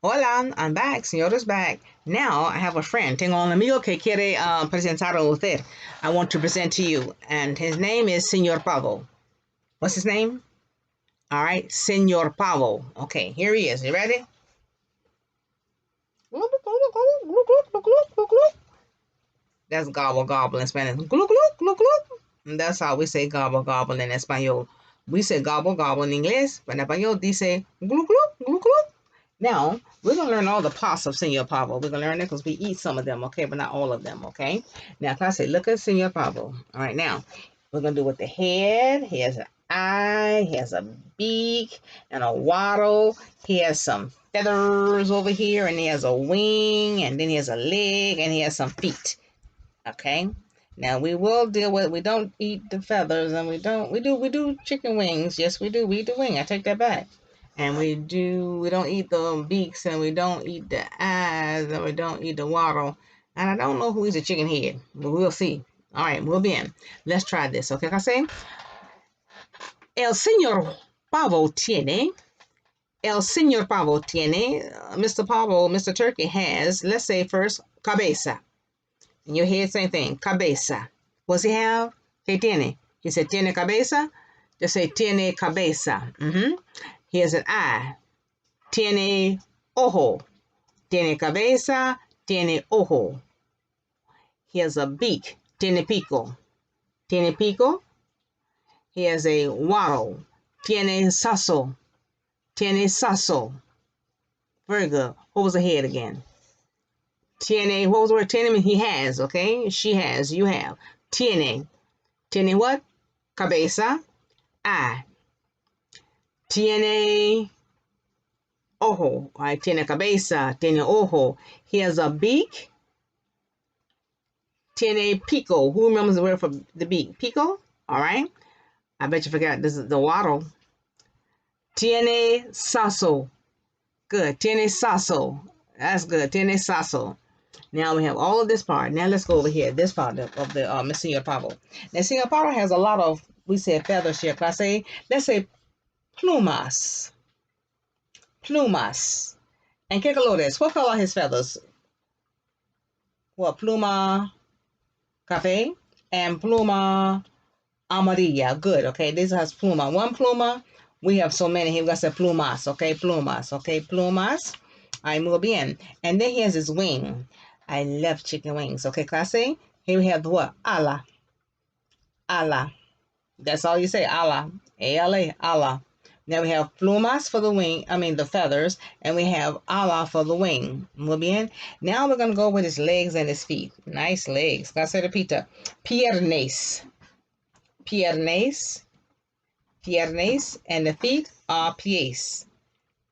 Hola, I'm back. Señor is back. Now I have a friend. Tengo un amigo que quiere presentar a usted. I want to present to you. And his name is Señor Pavo. What's his name? All right, Señor Pavo. Okay, here he is. You ready? That's gobble gobble in Spanish. Gluk gluk gluk gluk. And that's how we say gobble gobble in Espanol. We say gobble gobble in English, but en Espanol dice gluk gluk gluk gluk. Now, we're going to learn all the parts of Senor Pavo. We're going to learn it because we eat some of them, okay, but not all of them, okay? Now, if I say, look at Senor Pavo. All right, now, we're going to do with the head. He has an eye. He has a beak and a waddle. He has some feathers over here, and he has a wing, and then he has a leg, and he has some feet, okay? Now, we will deal with, we don't eat the feathers, and we do chicken wings. Yes, we do. We eat the wing. I take that back. And we don't eat the beaks, and we don't eat the eyes, and we don't eat the waddle. And I don't know who eats the chicken head, but we'll see. All right, muy bien. Let's try this, okay? I say, el señor Pavo tiene, Mr. Pavo, Mr. Turkey has, let's say first, cabeza. In your head, same thing, cabeza. What's he have? ¿Qué tiene? He said, tiene cabeza. Just say, tiene cabeza. He has an eye. Tiene ojo. Tiene cabeza. Tiene ojo. He has a beak. Tiene pico. Tiene pico. He has a waddle. Tiene saso. Tiene saso. Very good. What was the head again? Tiene, what was the word? Tiene means he has, okay? She has, you have. Tiene. Tiene what? Cabeza. Eye. Tiene ojo. All right, tiene cabeza. Tiene ojo. He has a beak. Tiene pico. Who remembers the word for the beak? Pico? All right. I bet you forgot. This is the waddle. Tiene saso. Good. Tiene saso. That's good. Tiene saso. Now we have all of this part. Now let's go over here. This part of the Señor Pavo. Now, Señor Pavo has a lot of, we said feathers here. Let's say plumas. Plumas. And ¿qué color es? What color are his feathers? Well, pluma café and pluma amarilla. Good, okay? This has pluma. One pluma. We have so many here. We got to say plumas, okay? Plumas, okay? Plumas. All right, muy bien. And then he has his wing. I love chicken wings, okay? Clase? Here we have the what? Ala. Ala. That's all you say, ala. A-L-A, ala. Now we have plumas for the wing, the feathers, and we have ala for the wing. Muy bien. Now we're going to go with his legs and his feet. Nice legs. Clase repita. Piernes. Piernes. Piernes. And the feet are pies.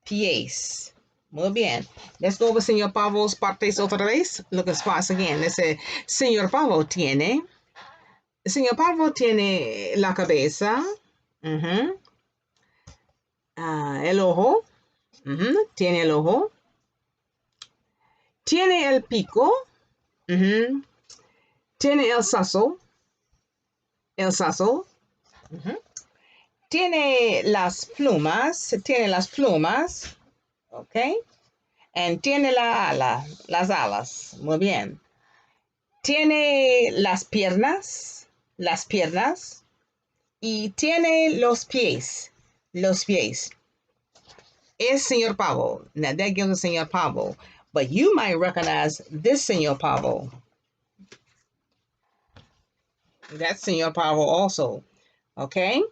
Pies. Muy bien. Let's go over Señor Pavo's partes otra vez. Look at spots again. Let's say, Señor Pavo tiene la cabeza. El ojo. Tiene el ojo. Tiene el pico. Tiene el saso. El saso. Tiene las plumas. Tiene las plumas. Okay. And tiene la ala. Las alas. Muy bien. Tiene las piernas. Las piernas. Y tiene los pies. Los pies. Es Señor Pavo. Now that gives us Señor Pavo. But you might recognize this Señor Pavo. That's Señor Pavo also. Okay?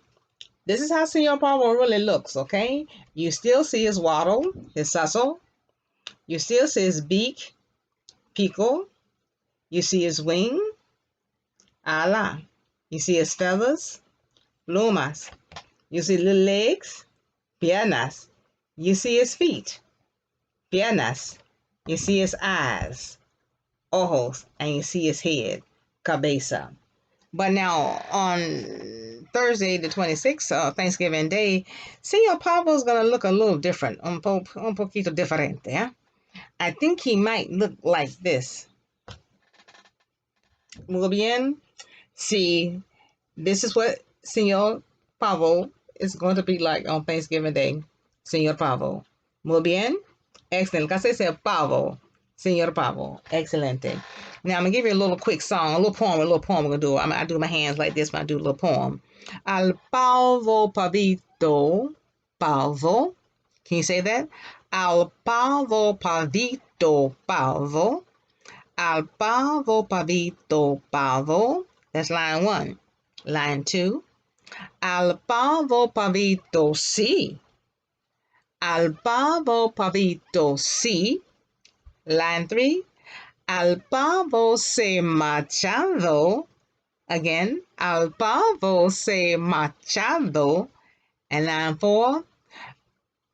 This is how Señor Pavo really looks, okay? You still see his waddle, his saso. You still see his beak, pico. You see his wing, ala. You see his feathers, plumas. You see little legs, piernas. You see his feet, piernas. You see his eyes, ojos, and you see his head, cabeza. But now on Thursday, the 26th, Thanksgiving Day, Señor Pavo's going to look a little different, un poquito diferente. ¿Eh? I think he might look like this. Muy bien. See, this is what Señor Pavo is going to be like on Thanksgiving Day. Señor Pavo. Muy bien. Excellent. Casi said pavo. Señor Pavo. Excelente. Now I'm gonna give you a little quick song, a little poem, we're gonna do. I do my hands like this when I do a little poem. Al pavo pavito, pavo. Can you say that? Al pavo pavito, pavo. Al pavo pavito, pavo. That's line 1. Line 2. Al pavo pavito, sí. Al pavo pavito, sí. Line 3. Al pavo se machado. Again, al pavo se machado. And line 4.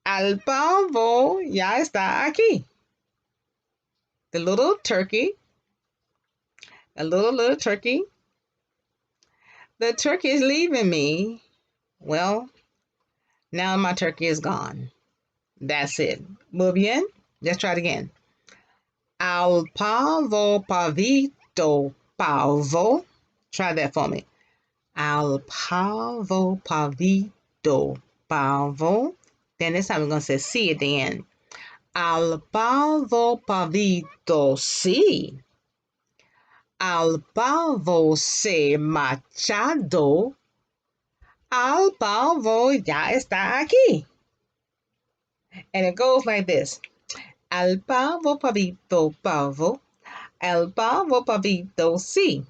Al pavo ya está aquí. The little turkey. A little turkey. The turkey is leaving me. Well, now my turkey is gone. That's it. Muy bien. Let's try it again. Al pavo pavito, pavo. Try that for me. Al pavo pavito, pavo. Then this time we're going to say C at the end. Al pavo pavito, sí. Al pavo se machado. Al pavo ya está aquí. And it goes like this. Al pavo pavito, pavo. Al pavo pavito, sí.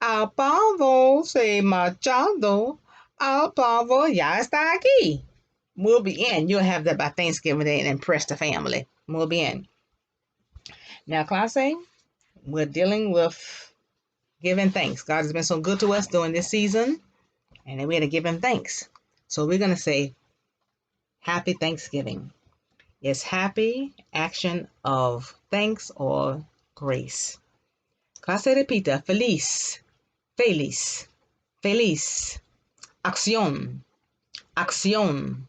Al pavo se machado. Al pavo ya está aquí. Muy bien. You'll have that by Thanksgiving Day and impress the family. Muy bien. Now, clase, we're dealing with giving thanks. God has been so good to us during this season, and we had to give him thanks. So we're going to say, Happy Thanksgiving. It's happy action of thanks or grace. Clase repita, feliz, feliz, feliz, acción, acción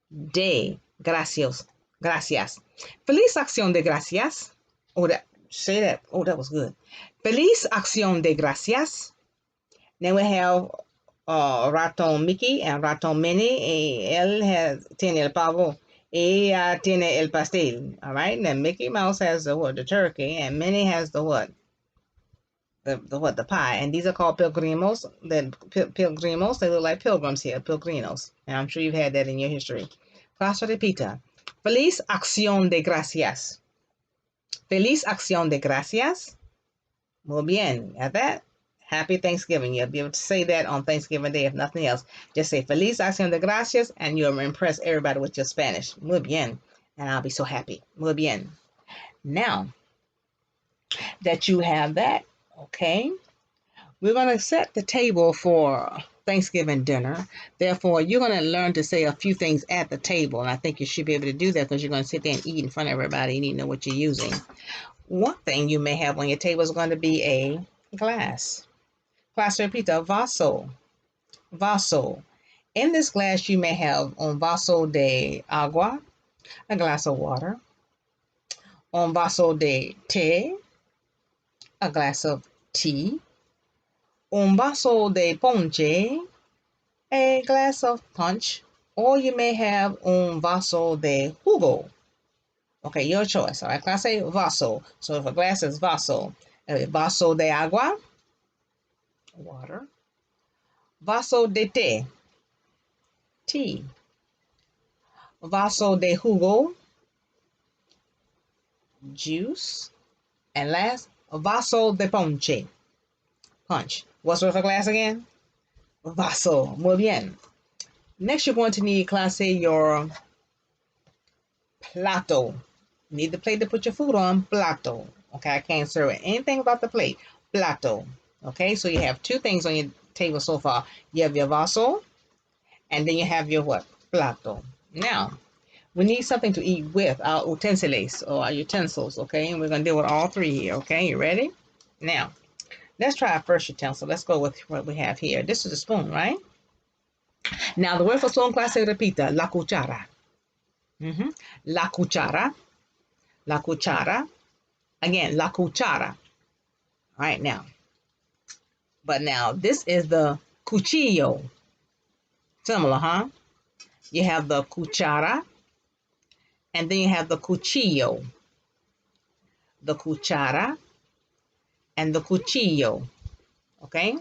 de gracias, gracias. Feliz acción de gracias. Oh, say that. Oh, that was good. Feliz acción de gracias. Then we have Ratón Mickey and Ratón Minnie. Él tiene el pavo. Ella tiene el pastel. All right. And then Mickey Mouse has the turkey, and Minnie has the what? The pie. And these are called pilgrimos. Pilgrimos, they look like pilgrims here, pilgrinos. And I'm sure you've had that in your history. Clase repita. Feliz acción de gracias. Feliz acción de gracias. Muy bien. Got that? Happy Thanksgiving. You'll be able to say that on Thanksgiving Day, if nothing else. Just say Feliz acción de gracias, and you'll impress everybody with your Spanish. Muy bien. And I'll be so happy. Muy bien. Now that you have that, okay, we're going to set the table for Thanksgiving dinner. Therefore, you're going to learn to say a few things at the table. And I think you should be able to do that because you're going to sit there and eat in front of everybody. You need to know what you're using. One thing you may have on your table is going to be a glass. Clase repita, vaso. Vaso. In this glass, you may have un vaso de agua, a glass of water, un vaso de té, a glass of tea, un vaso de ponche, a glass of punch, or you may have un vaso de jugo. Okay, your choice. All right, clase vaso. So if a glass is vaso, a vaso de agua, water, vaso de té, tea, vaso de jugo, juice, and last, vaso de ponche, punch. What's with a glass again? Vaso. Muy bien. Next, you're going to need, clase, your plato. You need the plate to put your food on, plato. Okay, I can't serve anything about the plate. Plato. Okay, so you have two things on your table so far. You have your vaso, and then you have your what? Plato. Now, we need something to eat with, our utensils or our utensils, okay? And we're going to deal with all three here, okay? You ready? Now, let's try our first utensil. Let's go with what we have here. This is a spoon, right? Now, the word for spoon, clase repita, la cuchara. La cuchara. La cuchara. Again, la cuchara. All right, now. But now, this is the cuchillo. Similar, huh? You have the cuchara, And then you have the cuchillo, the cuchara, and the cuchillo. Okay?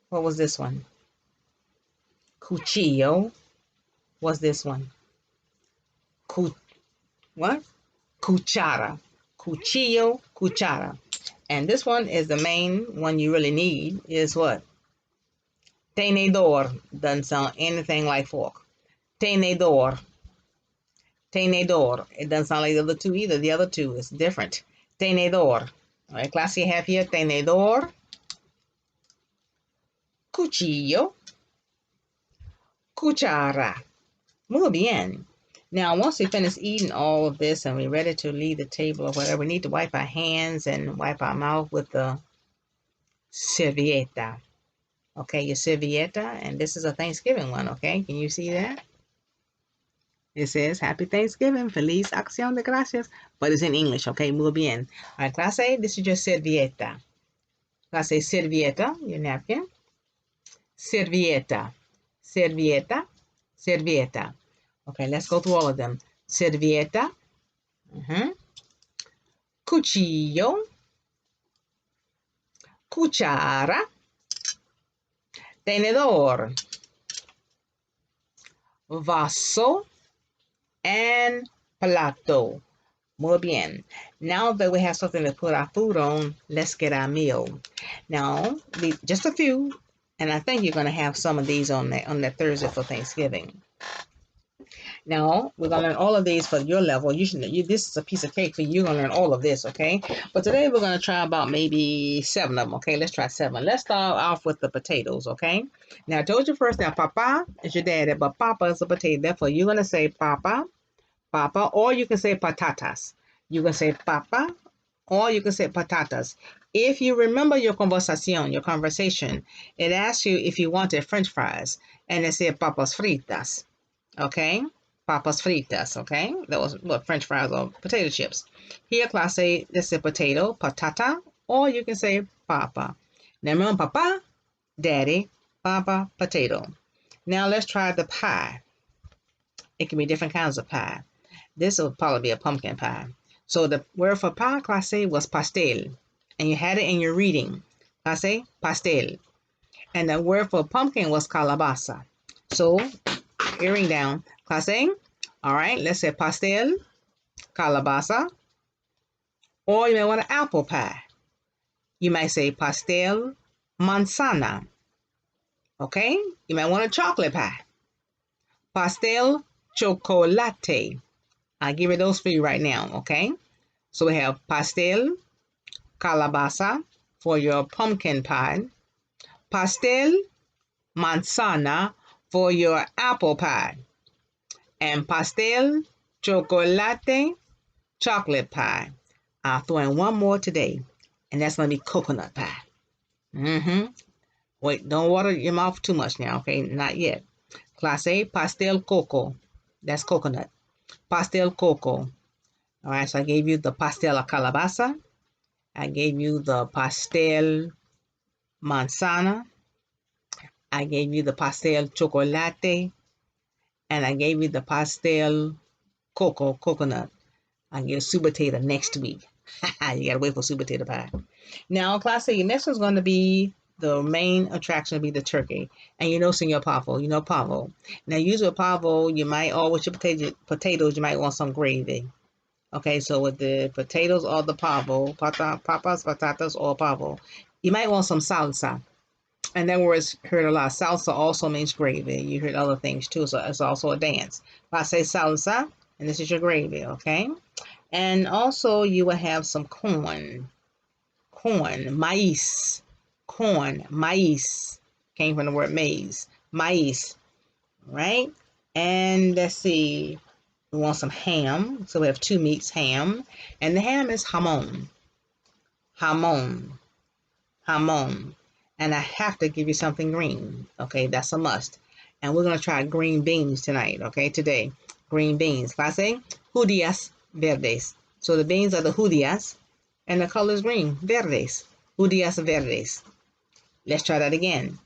What was this one? Cuchillo. What's this one? What? Cuchara. Cuchillo, cuchara. And this one is the main one you really need is what? Tenedor. Doesn't sound anything like fork. Tenedor. Tenedor. It doesn't sound like the other two either. The other two is different. Tenedor. All right, class, you have here tenedor, cuchillo, cuchara. Muy bien. Now, once we finish eating all of this and we're ready to leave the table or whatever, we need to wipe our hands and wipe our mouth with the servieta. Okay, your servieta, and this is a Thanksgiving one, okay? Can you see that? It says, Happy Thanksgiving, Feliz Acción de Gracias, but it's in English, okay? Muy bien. All right, class A, this is your servieta. Class A, servieta, your napkin. Servieta, servieta, servieta. Okay, let's go through all of them. Servieta, cuchillo, cuchara, tenedor, vaso, and plato. Muy bien. Now that we have something to put our food on, let's get our meal. Now, just a few, and I think you're going to have some of these on that Thursday for Thanksgiving. Now, we're going to learn all of these for your level. This is a piece of cake for you. You're going to learn all of this, okay? But today we're going to try about maybe 7 of them, okay? Let's try 7. Let's start off with the potatoes, okay? Now, I told you first, now, papa is your daddy, but papa is a potato. Therefore, you're going to say papa, papa, or you can say patatas. You can say papa, or you can say patatas. If you remember your conversation, it asks you if you wanted French fries, and it said papas fritas, okay? Papas fritas, okay? That was what French fries or potato chips. Here, class say this is potato, patata, or you can say papa. Now remember, papa, daddy, papa, potato. Now let's try the pie. It can be different kinds of pie. This will probably be a pumpkin pie. So the word for pie, class A, was pastel. And you had it in your reading. Class A, pastel. And the word for pumpkin was calabaza. So, hearing down, class A, all right, let's say pastel, calabaza. Or you may want an apple pie. You might say pastel, manzana. Okay? You might want a chocolate pie. Pastel, chocolate. I'll give you those for you right now, okay? So we have pastel, calabaza for your pumpkin pie, pastel, manzana for your apple pie, and pastel, chocolate, chocolate pie. I'll throw in one more today, and that's going to be coconut pie. Wait, don't water your mouth too much now, okay? Not yet. Class A, pastel coco. That's coconut. Pastel coco. All right, so I gave you the pastel calabaza. I gave you the pastel manzana. I gave you the pastel chocolate. And I gave you the pastel coconut. I get a sweet potato next week. You gotta wait for sweet potato pie. Now, class A, next one's going to be the main attraction will be the turkey. And you know, Senor Pavo, you know Pavo. Now, usually Pavo, you might, or with your potatoes, you might want some gravy. Okay, so with the potatoes or the pavo, papas, patatas, or pavo, you might want some salsa. And that word's heard a lot. Salsa also means gravy. You heard other things too, so it's also a dance. If I say salsa, and this is your gravy, okay? And also you will have some corn, maíz, corn, maíz, came from the word maize, maíz, right? And let's see, we want some ham, so we have 2 meats, ham, and the ham is jamón, and I have to give you something green, okay? That's a must. And we're going to try green beans tonight, okay? Today, green beans. Class A, judías verdes. So the beans are the judías, and the color is green, verdes, judías verdes. Let's try that again.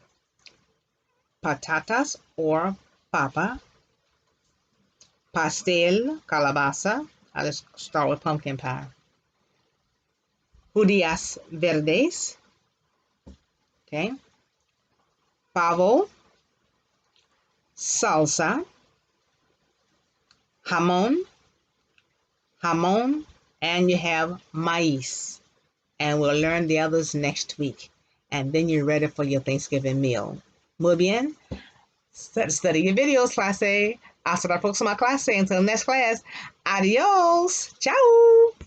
Patatas or papa, pastel, calabaza. Let's start with pumpkin pie. Judías verdes, okay. Pavo, salsa, jamón, and you have maíz. And we'll learn the others next week. And then you're ready for your Thanksgiving meal. Muy bien. Study your videos, clase. Hasta la próxima clase. Until next class. Adios. Ciao.